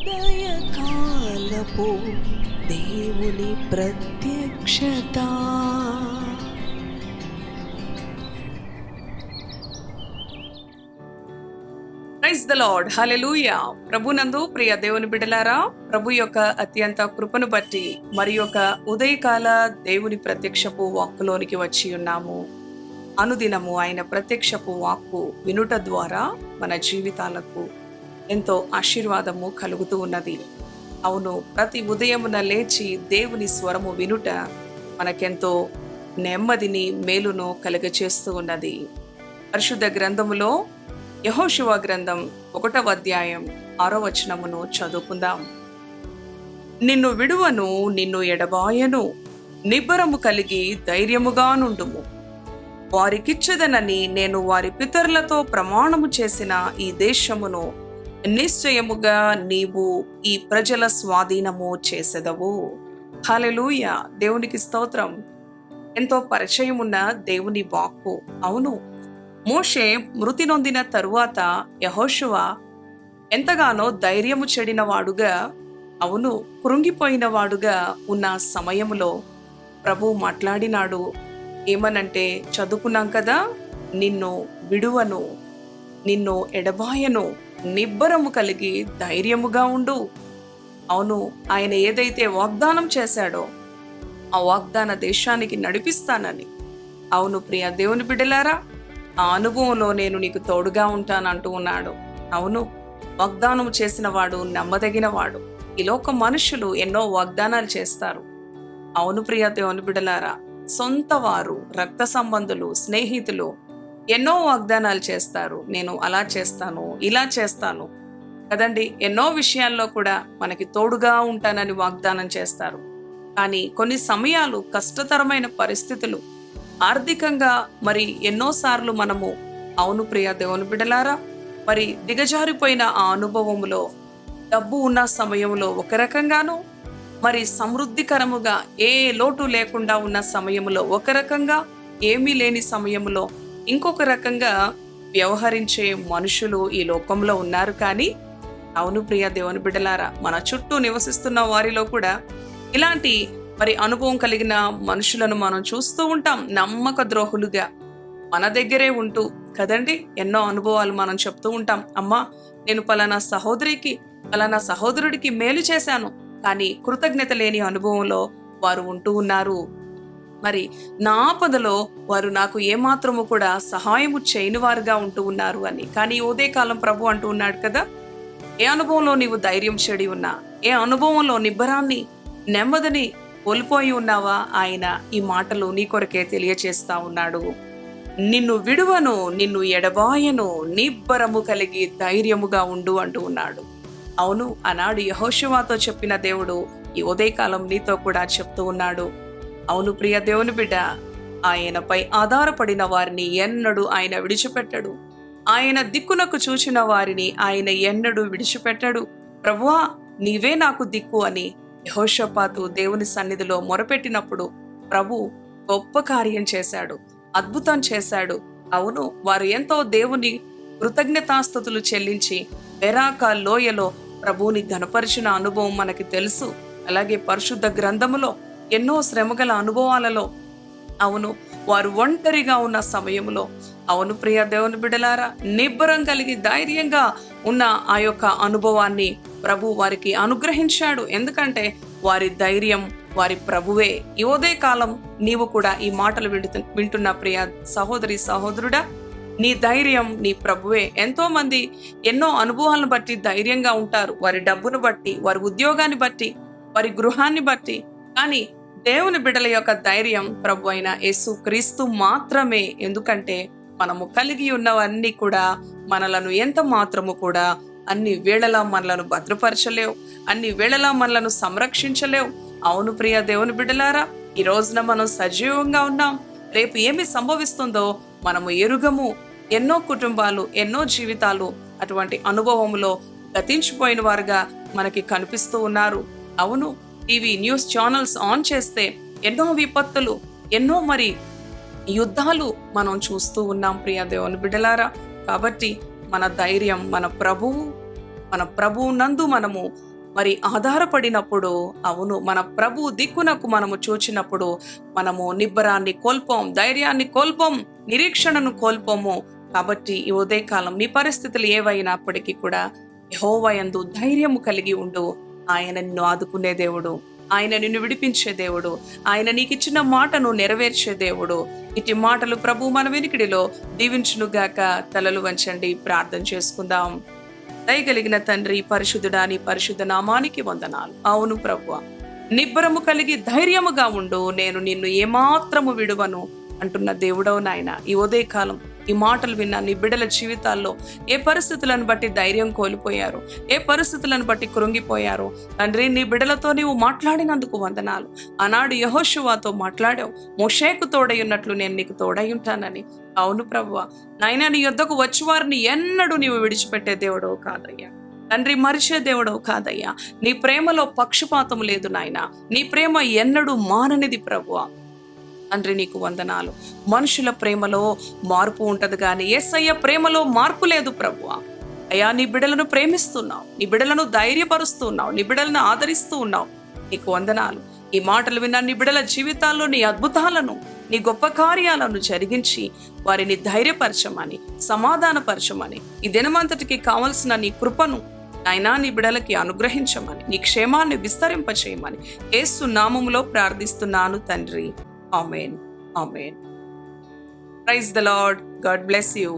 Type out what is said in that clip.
ఉదయకాలపు దేవుని ప్రత్యక్షత. ప్రైజ్ ద లార్డ్, హల్లెలూయా. ప్రభునందు ప్రియ దేవుని బిడ్డలారా, ప్రభు యొక్క అత్యంత కృపను బట్టి మరి యొక్క ఉదయకాల దేవుని ప్రత్యక్షపు వాక్కులోనికి వచ్చి ఉన్నాము. అనుదినము ఆయన ప్రత్యక్షపు వాక్కు వినుట ద్వారా మన జీవితాలకు ఎంతో ఆశీర్వాదము కలుగుతూ ఉన్నది. అవును, ప్రతి ఉదయమున లేచి దేవుని స్వరము వినుట మనకెంతో నెమ్మదిని, మేలును కలుగచేస్తూ ఉన్నది. పరిశుద్ధ గ్రంథములో యెహోషువ గ్రంథం 1వ అధ్యాయం 6వ వచనమును చదువుకుందాం. నిన్ను విడువను, నిన్ను ఎడబాయను, నిబ్బరము కలిగి ధైర్యముగా నుండుము. వారికిచ్చదనని నేను వారి పితరులతో ప్రమాణము చేసిన ఈ దేశమును నిశ్చయముగా నీవు ఈ ప్రజల స్వాధీనము చేసెదవు. హల్లెలూయా. దేవునికి స్తోత్రం. ఎంతో పరిచయం ఉన్న దేవుని వాక్కు. అవును, మోషే మృతి నొందిన తరువాత యెహోషువ ఎంతగానో ధైర్యము చెడిన వాడుగా, అవును, కృంగిపోయిన వాడుగా ఉన్న సమయంలో ప్రభు మాట్లాడినాడు. ఏమనంటే, చదువుకున్నాం కదా, నిన్ను విడువను, నిన్ను ఎడబాయను, నిబ్బరము కలిగి ధైర్యముగా ఉండు. అవును, ఆయన ఏదైతే వాగ్దానం చేశాడో ఆ వాగ్దాన దేశానికి నడిపిస్తానని. అవును ప్రియ దేవుని బిడ్డలారా, ఆ అనుభవంలో నేను నీకు తోడుగా ఉంటానంటూ ఉన్నాడు. అవును, వాగ్దానం చేసిన వాడు నమ్మదగిన వాడు. ఈ లోక మనుషులు ఎన్నో వాగ్దానాలు చేస్తారు. అవును ప్రియ దేవుని బిడ్డలారా, సొంత వారు, రక్త సంబంధులు, స్నేహితులు ఎన్నో వాగ్దానాలు చేస్తారు. నేను అలా చేస్తాను, ఇలా చేస్తాను కదండి. ఎన్నో విషయాల్లో కూడా మనకి తోడుగా ఉంటానని వాగ్దానం చేస్తారు. కానీ కొన్ని సమయాలు, కష్టతరమైన పరిస్థితులు, ఆర్థికంగా మరి ఎన్నోసార్లు మనము, అవును ప్రియ దేవుని బిడ్డలారా, మరి దిగజారిపోయిన ఆ అనుభవంలో, డబ్బు ఉన్న సమయంలో ఒక రకంగాను, మరి సమృద్ధికరముగా ఏ లోటు లేకుండా ఉన్న సమయంలో ఒక రకంగా, ఏమీ లేని సమయంలో ఇంకొక రకంగా వ్యవహరించే మనుషులు ఈ లోకంలో ఉన్నారు. కానీ అవును ప్రియ దేవుని బిడ్డలారా, మన చుట్టూ నివసిస్తున్న వారిలో కూడా ఇలాంటి మరి అనుభవం కలిగిన మనుషులను మనం చూస్తూ ఉంటాం. నమ్మక ద్రోహులుగా మన దగ్గరే ఉంటూ కదండి ఎన్నో అనుభవాలు మనం చెప్తూ ఉంటాం. అమ్మా, నేను పలానా సహోదరికి, పలానా సహోదరుడికి మేలు చేశాను, కానీ కృతజ్ఞత లేని అనుభవంలో వారు ఉంటూ ఉన్నారు. మరి నా ఆపదలో వారు నాకు ఏమాత్రము కూడా సహాయము చేయని వారుగా ఉంటూ ఉన్నారు అని. కానీ ఉదయకాలం ప్రభు అంటూ ఉన్నాడు కదా, ఏ అనుభవంలో నీవు ధైర్యం చెడి ఉన్నా, ఏ అనుభవంలో నిబ్బరాన్ని, నెమ్మదిని కోల్పోయి ఉన్నావా, ఆయన ఈ మాటలు నీ కొరకే తెలియచేస్తా ఉన్నాడు. నిన్ను విడువను, నిన్ను ఎడబాయను, నిబ్బరము కలిగి ధైర్యముగా ఉండు అంటూ ఉన్నాడు. అవును, ఆనాడు యెహోషువతో చెప్పిన దేవుడు ఈ ఉదయకాలం నీతో కూడా చెప్తూ ఉన్నాడు. అవును ప్రియ దేవుని బిడ్డ, ఆయనపై ఆధారపడిన వారిని ఎన్నడూ ఆయన విడిచిపెట్టడు. ఆయన దిక్కునకు చూచిన వారిని ఆయన ఎన్నడూ విడిచిపెట్టడు. ప్రభువా, నీవే నాకు దిక్కు అని యెహోషాపాతు దేవుని సన్నిధిలో మొరపెట్టినప్పుడు ప్రభు గొప్ప కార్యం చేశాడు, అద్భుతం చేశాడు. అవును, వారు ఎంతో దేవుని కృతజ్ఞతాస్తుతులు చెల్లించి బెరాక లోయలో ప్రభువుని ఘనపరిచిన అనుభవం మనకి తెలుసు. అలాగే పరిశుద్ధ గ్రంథములో ఎన్నో శ్రమగల అనుభవాలలో, అవును, వారు ఒంటరిగా ఉన్న సమయంలో, అవును ప్రియ దేవుని బిడ్డలారా, నిబ్బరం కలిగి ధైర్యంగా ఉన్న ఆ యొక్క అనుభవాన్ని ప్రభు వారికి అనుగ్రహించాడు. ఎందుకంటే వారి ధైర్యం వారి ప్రభువే. ఈ ఉదయకాలం నీవు కూడా ఈ మాటలు వింటున్న ప్రియ సహోదరి, సహోదరుడా, నీ ధైర్యం నీ ప్రభువే. ఎంతో మంది ఎన్నో అనుభవాలను బట్టి ధైర్యంగా ఉంటారు, వారి డబ్బును బట్టి, వారి ఉద్యోగాన్ని బట్టి, వారి గృహాన్ని బట్టి. కానీ దేవుని బిడ్డల యొక్క ధైర్యం ప్రభు అయిన యేసు క్రీస్తు మాత్రమే. ఎందుకంటే మనము కలిగి ఉన్నవన్నీ కూడా మనలను ఎంత మాత్రము కూడా అన్ని వేళలా మనలను భద్రపరచలేవు, అన్ని వేళలా మనలను సంరక్షించలేవు. అవును ప్రియ దేవుని బిడ్డలారా, ఈ రోజున మనం సజీవంగా ఉన్నాం, రేపు ఏమి సంభవిస్తుందో మనము ఎరుగము. ఎన్నో కుటుంబాలు, ఎన్నో జీవితాలు అటువంటి అనుభవంలో గతించిపోయిన వారుగా మనకి కనిపిస్తూ ఉన్నారు. అవును, టీవీ న్యూస్ ఛానల్స్ ఆన్ చేస్తే ఎన్నో విపత్తులు, ఎన్నో మరి యుద్ధాలు మనం చూస్తూ ఉన్నాం ప్రియ దేవుని బిడ్డలారా. కాబట్టి మన ధైర్యం మన ప్రభువు నందు మనము మరి ఆధారపడినప్పుడు, అవును, మన ప్రభు దిక్కునకు మనము చూచినప్పుడు మనము నిబ్బరాన్ని కోల్పోం, ధైర్యాన్ని కోల్పోం, నిరీక్షణను కోల్పోము. కాబట్టి ఈ ఉదయకాలం నీ పరిస్థితులు ఏవైనప్పటికీ కూడా యెహోవా యందు ధైర్యము కలిగి ఉండు. ఆయన నిన్ను ఆదుకునే దేవుడు, ఆయన నిన్ను విడిపించే దేవుడు, ఆయన నీకిచ్చిన మాటను నెరవేర్చే దేవుడు. ఇటు మాటలు ప్రభు మన వెనుకడిలో దీవించునుగాక. తలలు వంచండి, ప్రార్థన చేసుకుందాం. దయగలిగిన తండ్రి, పరిశుద్ధుడా, నీ పరిశుద్ధ నామానికి వందనాలు. అవును ప్రభువా, నిబ్బరము కలిగి ధైర్యముగా ఉండు, నేను నిన్ను ఏమాత్రము విడువను అంటున్న దేవుడవు నాయన. ఈ ఉదయకాలం ఈ మాటలు విన్న నీ బిడ్డల జీవితాల్లో ఏ పరిస్థితులను బట్టి ధైర్యం కోల్పోయారు, ఏ పరిస్థితులను బట్టి కృంగిపోయారు తండ్రి, నీ బిడ్డలతో నీవు మాట్లాడినందుకు వందనాలు. ఆనాడు యెహోషువతో మాట్లాడావు, మోషేకు తోడై ఉన్నట్లు నేను నీకు తోడై ఉంటానని. అవును ప్రభువా, నాయనా, నీ యొద్దకు వచ్చేవారిని ఎన్నడూ నీవు విడిచిపెట్టే దేవుడవు కాదయ్యా తండ్రి, మరిచే దేవుడవు కాదయ్యా. నీ ప్రేమలో పక్షపాతం లేదు నాయనా, నీ ప్రేమ ఎన్నడూ మాననిది ప్రభువా. తండ్రి, నీకు వందనాలు. మనుషుల ప్రేమలో మార్పు ఉంటది కానీ యేసయ్య ప్రేమలో మార్పు లేదు ప్రభువా. అయ్యా, నీ బిడ్డలను ప్రేమిస్తున్నావు, నీ బిడ్డలను ధైర్యపరుస్తున్నావు, నీ బిడ్డలను ఆదరిస్తూ ఉన్నావు. నీకు వందనాలు. ఈ మాటలు విన్న నీ బిడ్డల జీవితాల్లో నీ అద్భుతాలను, నీ గొప్ప కార్యాలను జరిగించి వారిని ధైర్యపరచమని, సమాధానపరచమని, ఈ దినమంతటికి కావలసిన నీ కృపను నాయనా నీ బిడ్డలకి అనుగ్రహించమని, నీ క్షేమాన్ని విస్తరింపచేయమని యేసు నామములో ప్రార్థిస్తున్నాను తండ్రి. Amen. Amen. Praise the Lord. God bless you.